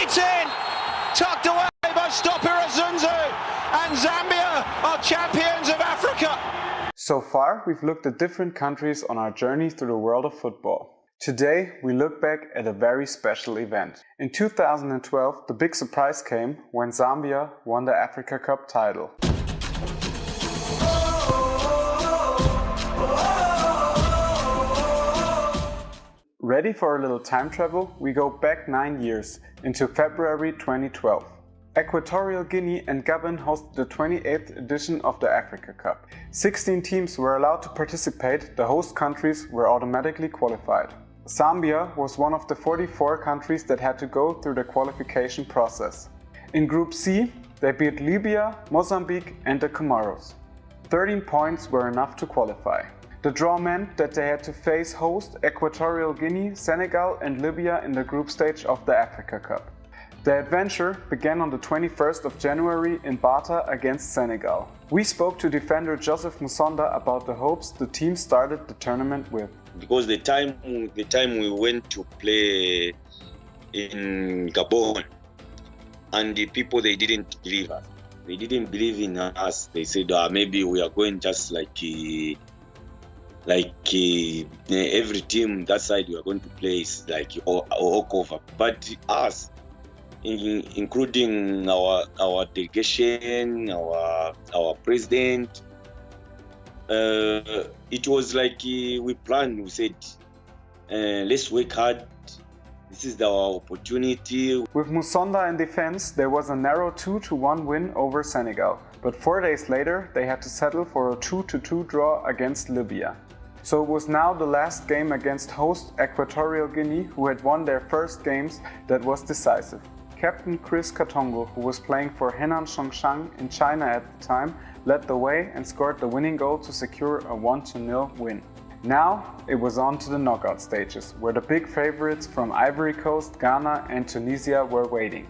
It's in! Tucked away by stopper Zunzu, and Zambia are champions of Africa. So far, we've looked at different countries on our journey through the world of football. Today, we look back at a very special event. In 2012, the big surprise came when Zambia won the Africa Cup title. Ready for a little time travel? We go back 9 years, into February 2012. Equatorial Guinea and Gabon hosted the 28th edition of the Africa Cup. 16 teams were allowed to participate, the host countries were automatically qualified. Zambia was one of the 44 countries that had to go through the qualification process. In Group C, they beat Libya, Mozambique and the Comoros. 13 points were enough to qualify. The draw meant that they had to face host Equatorial Guinea, Senegal and Libya in the group stage of the Africa Cup. The adventure began on the 21st of January in Bata against Senegal. We spoke to defender Joseph Musonda about the hopes the team started the tournament with. Because the time we went to play in Gabon, and the people, they didn't believe us. They didn't believe in us. They said maybe we are going just like every team that side we are going to play is like all cover. But us, including our delegation, our president, it was like we planned. We said, let's work hard. This is our opportunity. With Musonda in defense, there was a narrow 2-1 win over Senegal. But 4 days later, they had to settle for a 2-2 draw against Libya. So it was now the last game against host Equatorial Guinea, who had won their first games, that was decisive. Captain Chris Katongo, who was playing for Henan Songshan in China at the time, led the way and scored the winning goal to secure a 1-0 win. Now it was on to the knockout stages, where the big favorites from Ivory Coast, Ghana and Tunisia were waiting.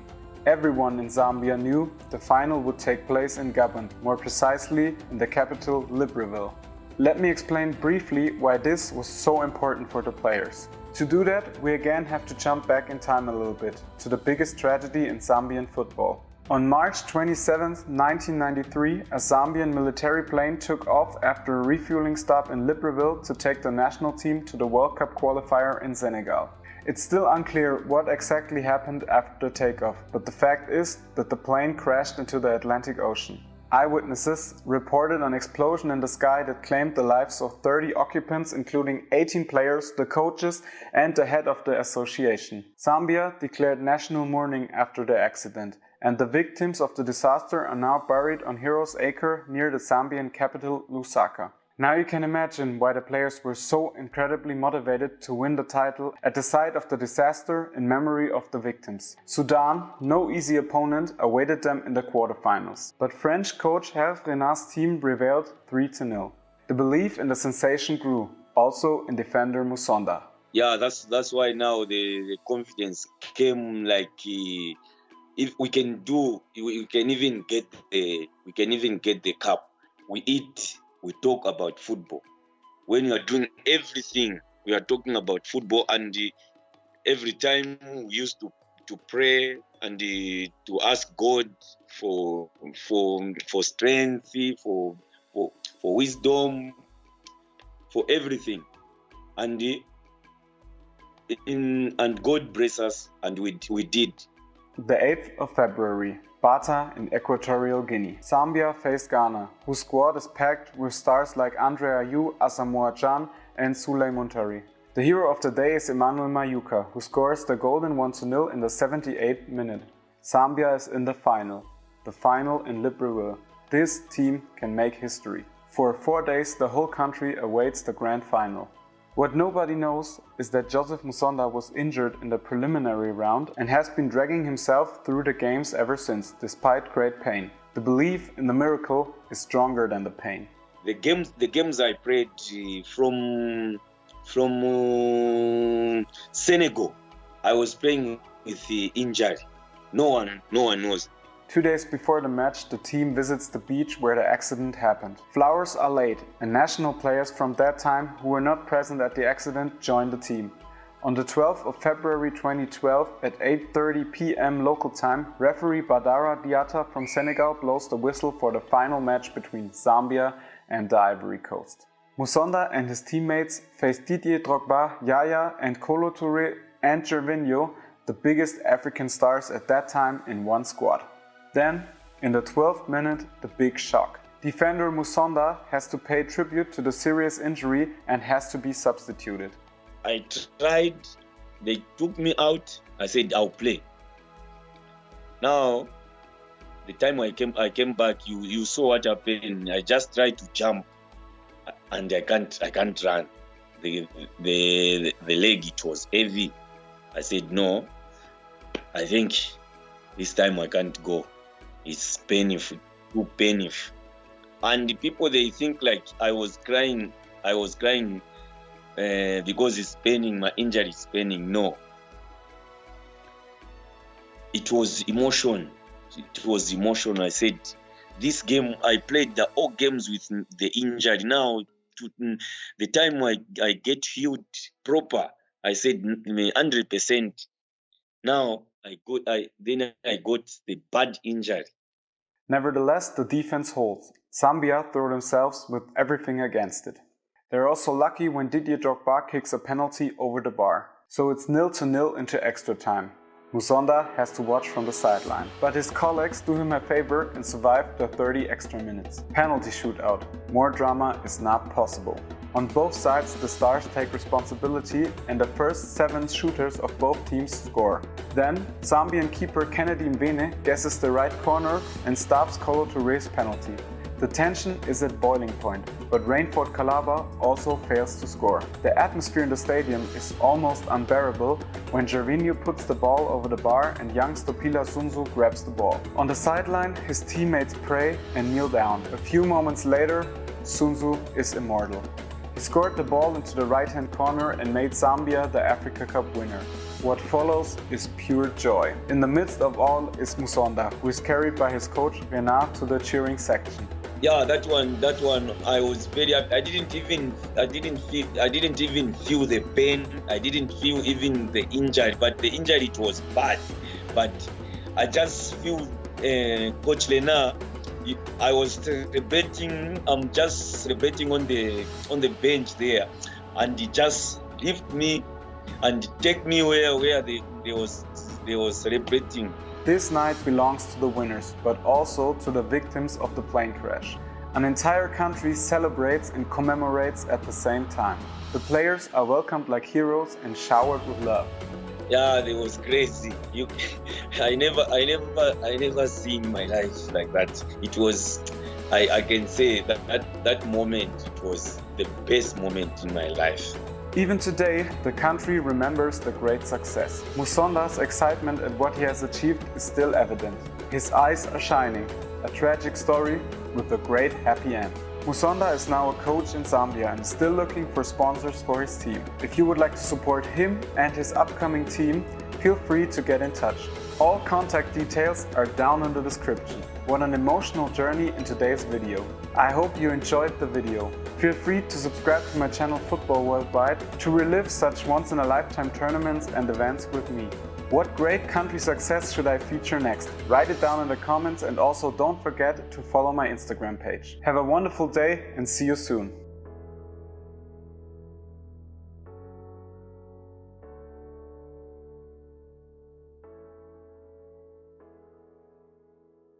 Everyone in Zambia knew the final would take place in Gabon, more precisely in the capital Libreville. Let me explain briefly why this was so important for the players. To do that, we again have to jump back in time a little bit, to the biggest tragedy in Zambian football. On March 27, 1993, a Zambian military plane took off after a refueling stop in Libreville to take the national team to the World Cup qualifier in Senegal. It's still unclear what exactly happened after the takeoff, but the fact is that the plane crashed into the Atlantic Ocean. Eyewitnesses reported an explosion in the sky that claimed the lives of 30 occupants, including 18 players, the coaches and the head of the association. Zambia declared national mourning after the accident, and the victims of the disaster are now buried on Heroes Acre near the Zambian capital Lusaka. Now you can imagine why the players were so incredibly motivated to win the title at the site of the disaster in memory of the victims. Sudan, no easy opponent, awaited them in the quarterfinals. But French coach Hervé Renard's team prevailed 3-0. The belief in the sensation grew, also in defender Musonda. Yeah, that's why now the confidence came, like if we can do, we can even get the cup. We eat. We talk about football. When you are doing everything, we are talking about football, and every time we used to pray and to ask God for strength, for wisdom, for everything, and God bless us, and we did. The 8th of February. Bata in Equatorial Guinea. Zambia faced Ghana, whose squad is packed with stars like Andre Ayew, Asamoah Gyan and Souley Muntari. The hero of the day is Emmanuel Mayuka, who scores the golden 1-0 in the 78th minute. Zambia is in the final in Libreville. This team can make history. For 4 days the whole country awaits the grand final. What nobody knows is that Joseph Musonda was injured in the preliminary round and has been dragging himself through the games ever since, despite great pain. The belief in the miracle is stronger than the pain. The games I played from Senegal, I was playing with the injury. No one knows. 2 days before the match, the team visits the beach where the accident happened. Flowers are laid, and national players from that time who were not present at the accident join the team. On the 12th of February 2012 at 8:30 p.m. local time, referee Badara Diatta from Senegal blows the whistle for the final match between Zambia and the Ivory Coast. Musonda and his teammates faced Didier Drogba, Yaya and Kolo Touré and Gervinho, the biggest African stars at that time, in one squad. Then, in the 12th minute, the big shock. Defender Musonda has to pay tribute to the serious injury and has to be substituted. I tried, they took me out, I said I'll play. Now, the time I came back, you saw what happened. I just tried to jump and I can't run. The leg, it was heavy. I said no, I think this time I can't go. It's painful, too painful. And the people, they think like I was crying because it's paining, my injury is paining. No. It was emotion. It was emotion. I said, this game, I played all games with the injury. Now, the time I get healed proper, I said 100%. Now, I got the bad injury. Nevertheless, the defense holds. Zambia throw themselves with everything against it. They're also lucky when Didier Drogba kicks a penalty over the bar. So it's 0-0 into extra time. Musonda has to watch from the sideline. But his colleagues do him a favor and survive the 30 extra minutes. Penalty shootout. More drama is not possible. On both sides, the stars take responsibility and the first 7 shooters of both teams score. Then, Zambian keeper Kennedy Mvene guesses the right corner and stops Kolo Touré's penalty. The tension is at boiling point, but Rainford Kalaba also fails to score. The atmosphere in the stadium is almost unbearable when Gervinho puts the ball over the bar and young Stopila Sunzu grabs the ball. On the sideline, his teammates pray and kneel down. A few moments later, Sunzu is immortal. He scored the ball into the right-hand corner and made Zambia the Africa Cup winner. What follows is pure joy. In the midst of all is Musonda, who is carried by his coach Renard to the cheering section. Yeah, that one. I was very. I didn't even feel the pain. I didn't feel even the injury. But the injury, it was bad. But I just feel Coach Renard. I was celebrating. I'm just celebrating on the bench there, and he just lift me and take me where they was celebrating. This night belongs to the winners, but also to the victims of the plane crash. An entire country celebrates and commemorates at the same time. The players are welcomed like heroes and showered with love. Yeah, it was crazy. I never seen my life like that. It was, I can say that moment, it was the best moment in my life. Even today, the country remembers the great success. Musonda's excitement at what he has achieved is still evident. His eyes are shining, a tragic story with a great happy end. Musonda is now a coach in Zambia and still looking for sponsors for his team. If you would like to support him and his upcoming team, feel free to get in touch. All contact details are down in the description. What an emotional journey in today's video. I hope you enjoyed the video. Feel free to subscribe to my channel Football Worldwide to relive such once-in-a-lifetime tournaments and events with me. What great country success should I feature next? Write it down in the comments and also don't forget to follow my Instagram page. Have a wonderful day and see you soon.